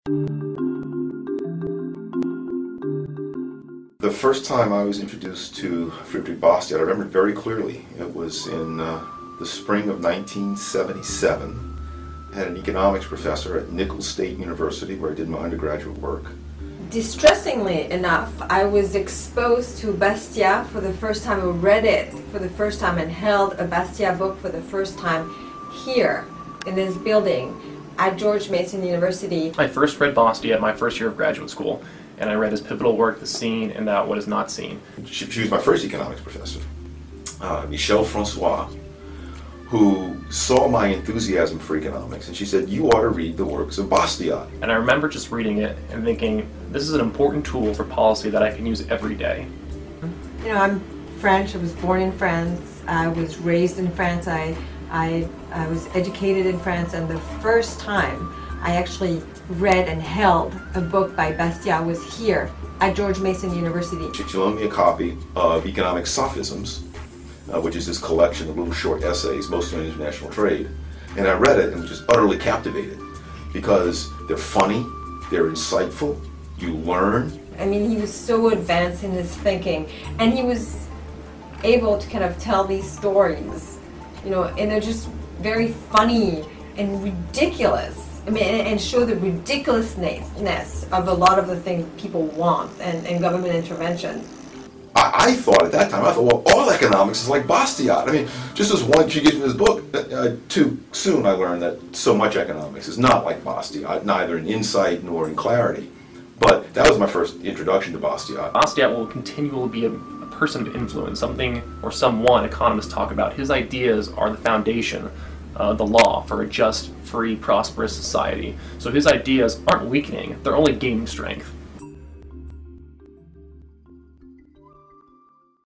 The first time I was introduced to Friedrich Bastiat, I remember it very clearly. It was in the spring of 1977. I had an economics professor at Nichols State University where I did my undergraduate work. Distressingly enough, I was exposed to Bastiat for the first time, I read it for the first time and held a Bastiat book for the first time here in this building at George Mason University. I first read Bastiat my first year of graduate school, and I read his pivotal work, The Seen and What Is Not Seen. She was my first economics professor, Michel Francois, who saw my enthusiasm for economics, and she said, "You ought to read the works of Bastiat." And I remember just reading it and thinking, this is an important tool for policy that I can use every day. You know, I'm French, I was born in France, I was raised in France, I was educated in France, and the first time I actually read and held a book by Bastiat was here at George Mason University. She loaned me a copy of Economic Sophisms, which is this collection of little short essays, mostly on international trade. And I read it and was just utterly captivated because they're funny, they're insightful, you learn. I mean, he was so advanced in his thinking, and he was able to kind of tell these stories, you know, and they're just very funny and ridiculous. I mean, and show the ridiculousness of a lot of the things people want and government intervention. I thought at that time, well, all economics is like Bastiat. I mean, just as one, she gives me this book, too soon I learned that so much economics is not like Bastiat, neither in insight nor in clarity. But that was my first introduction to Bastiat. Bastiat will continually be a person of influence, something or someone economists talk about. His ideas are the foundation, the law for a just, free, prosperous society. So his ideas aren't weakening, they're only gaining strength.